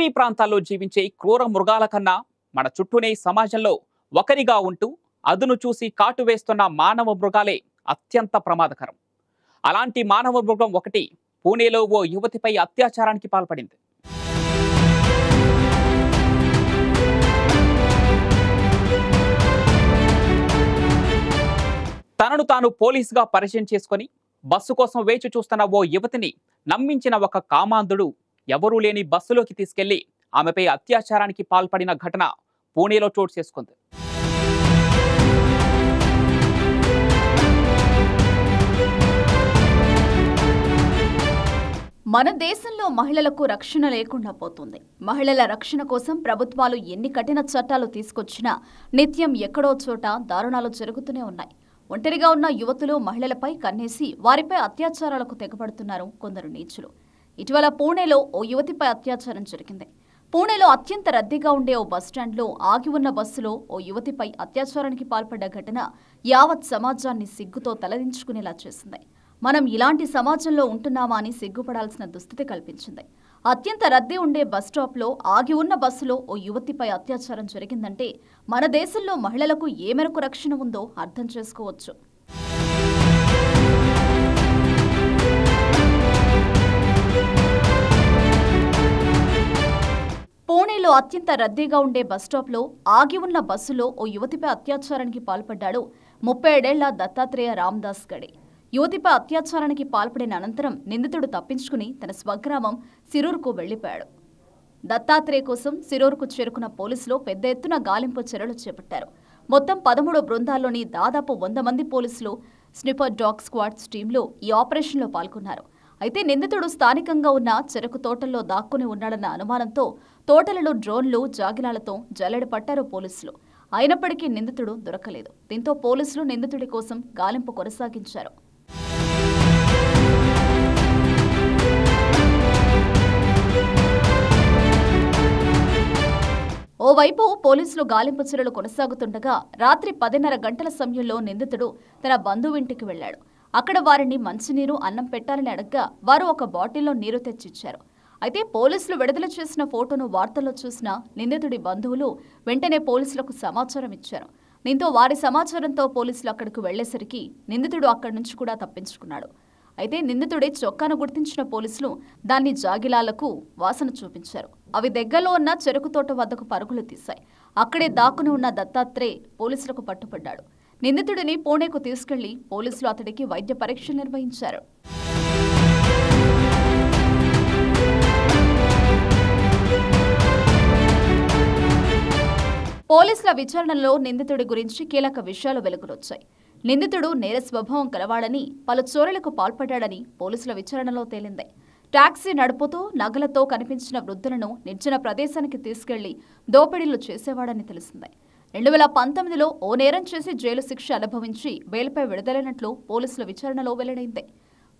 అటవీ ప్రాంతాల్లో జీవించే క్రూర మృగాల కన్నా మన చుట్టూనే సమాజంలో ఒకరిగా ఉంటూ అదును చూసి కాటు వేస్తున్న మానవ మృగాలే అత్యంత ప్రమాదకరం. అలాంటి మానవ మృగం ఒకటి పూణేలో ఓ యువతిపై అత్యాచారానికి పాల్పడింది. తనను తాను పోలీసుగా పరిచయం చేసుకుని బస్సు కోసం వేచి చూస్తున్న ఓ యువతిని నమ్మించిన ఒక కామాంధుడు ఎవరూ లేని బస్సులోకి తీసుకెళ్లి ఆమెపై అత్యాచారానికి పాల్పడిన ఘటన పూణేలో చోటు చేసుకుంది. మన దేశంలో మహిళలకు రక్షణ లేకుండా పోతుంది. మహిళల రక్షణ కోసం ప్రభుత్వాలు ఎన్ని కఠిన చట్టాలు తీసుకొచ్చినా నిత్యం ఎక్కడో చోట దారుణాలు జరుగుతూనే ఉన్నాయి. ఒంటరిగా ఉన్న యువతులు మహిళలపై కన్నేసి వారిపై అత్యాచారాలకు తెగబడుతున్నారు కొందరు నీచులు. ఇటీవల పూణేలో ఓ యువతిపై అత్యాచారం జరిగింది. పూణేలో అత్యంత రద్దీగా ఉండే ఓ బస్టాండ్లో ఆగి ఉన్న బస్సులో ఓ యువతిపై అత్యాచారానికి పాల్పడ్డ ఘటన యావత్ సమాజాన్ని సిగ్గుతో తలదించుకునేలా చేసింది. మనం ఇలాంటి సమాజంలో ఉంటున్నామా అని సిగ్గుపడాల్సిన దుస్థితి కల్పించింది. అత్యంత రద్దీ ఉండే బస్టాప్లో ఆగి ఉన్న బస్సులో ఓ యువతిపై అత్యాచారం జరిగిందంటే మన దేశంలో మహిళలకు ఏ మేరకు రక్షణ ఉందో అర్థం చేసుకోవచ్చు. పూణేలో అత్యంత రద్దీగా ఉండే బస్టాప్లో ఆగి ఉన్న బస్సులో ఓ యువతిపై అత్యాచారానికి పాల్పడ్డాడు 37 ఏళ్ల దత్తాత్రేయ రామదాస్ గడే. యువతిపై అత్యాచారానికి పాల్పడిన అనంతరం నిందితుడు తప్పించుకుని తన స్వగ్రామం సిరూర్కు వెళ్లిపోయాడు. దత్తాత్రేయ కోసం సిరూర్కు చేరుకున్న పోలీసులు పెద్ద ఎత్తున గాలింపు చర్యలు చేపట్టారు. మొత్తం 13 బృందాల్లోని దాదాపు 100 మంది పోలీసులు స్నిపర్ డాగ్ స్క్వాడ్స్ టీంలు ఈ ఆపరేషన్లో పాల్గొన్నారు. అయితే నిందితుడు స్థానికంగా ఉన్న చెరకు తోటల్లో దాక్కుని ఉన్నాడన్న అనుమానంతో తోటలలో డ్రోన్లు జాగిలాలతో జల్లెడ పట్టారు పోలీసులు. అయినప్పటికీ నిందితుడు దొరకలేదు. దీంతో పోలీసులు నిందితుడి కోసం గాలింపు కొనసాగించారు. ఓవైపు పోలీసులు గాలింపు చర్యలు కొనసాగుతుండగా రాత్రి 10:30 గంటల సమయంలో నిందితుడు తన బంధువింటికి వెళ్లాడు. అక్కడ వారిని మంచినీరు అన్నం పెట్టాలని అడగ్గా వారు ఒక బాటిల్లో నీరు తెచ్చిచ్చారు. అయితే పోలీసులు విడుదల చేసిన ఫోటోను వార్తల్లో చూసిన నిందితుడి బంధువులు వెంటనే పోలీసులకు సమాచారం ఇచ్చారు. దీంతో వారి సమాచారంతో పోలీసులు అక్కడికి వెళ్లేసరికి నిందితుడు అక్కడి నుంచి కూడా తప్పించుకున్నాడు. అయితే నిందితుడి చొక్కాను గుర్తించిన పోలీసులు దాన్ని జాగిలాలకు వాసన చూపించారు. అవి దగ్గరలో ఉన్న చెరుకు తోట వద్దకు పరుగులు తీశాయి. అక్కడే దాక్కుని ఉన్న దత్తాత్రేయ పోలీసులకు పట్టుపడ్డాడు. నిందితుడిని పూణేకు తీసుకెళ్లి పోలీసులు అతడికి వైద్య పరీక్షలు నిర్వహించారు. పోలీసుల విచారణలో నిందితుడి గురించి కీలక విషయాలు వెలుగులొచ్చాయి. నిందితుడు నేర స్వభావం కలవాడని, పలు చోరీలకు పాల్పడ్డాడని పోలీసుల విచారణలో తేలింది. టాక్సీ నడుపుతూ నగలతో కనిపించిన వృద్ధులను నిర్జన ప్రదేశానికి తీసుకెళ్లి దోపిడీలు చేసేవాడని తెలిసింది. 2019లో ఓ నేరం చేసి జైలు శిక్ష అనుభవించి బెయిల్పై విడుదలైనట్లు పోలీసుల విచారణలో వెల్లడైంది.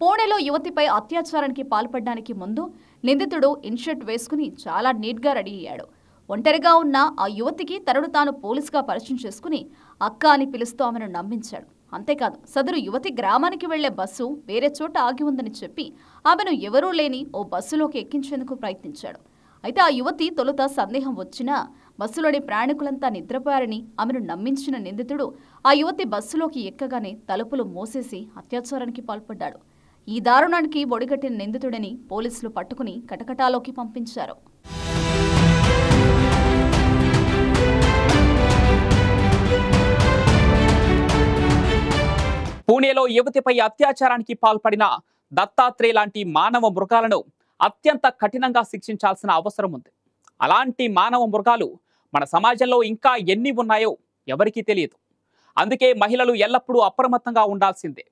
పూణేలో యువతిపై అత్యాచారానికి పాల్పడడానికి ముందు నిందితుడు ఇన్షర్ట్ వేసుకుని చాలా నీట్గా రెడీ అయ్యాడు. ఒంటరిగా ఉన్న ఆ యువతికి తనను తాను పోలీసుగా పరిచయం చేసుకుని అక్క అని పిలుస్తూ ఆమెను నమ్మించాడు. అంతేకాదు సదరు యువతి గ్రామానికి వెళ్లే బస్సు వేరే చోట ఆగి ఉందని చెప్పి ఆమెను ఎవరూ లేని ఓ బస్సులోకి ఎక్కించేందుకు ప్రయత్నించాడు. అయితే ఆ యువతి తొలుత సందేహం వచ్చినా బస్సులోని ప్రయాణికులంతా నిద్రపోయారని ఆమెను నమ్మించిన నిందితుడు ఆ యువతి బస్సులోకి ఎక్కగానే తలుపులు మూసేసి అత్యాచారానికి పాల్పడ్డాడు. ఈ దారుణానికి ఒడిగట్టిన నిందితుడిని పోలీసులు పట్టుకుని కటకటాలోకి పంపించారు. పూణేలో యువతిపై అత్యాచారానికి పాల్పడిన దత్తాత్రేయ లాంటి మానవ మృగాలను అత్యంత కఠినంగా శిక్షించాల్సిన అవసరం ఉంది. అలాంటి మానవ మృగాలు మన సమాజంలో ఇంకా ఎన్ని ఉన్నాయో ఎవరికీ తెలియదు. అందుకే మహిళలు ఎల్లప్పుడూ అప్రమత్తంగా ఉండాల్సిందే.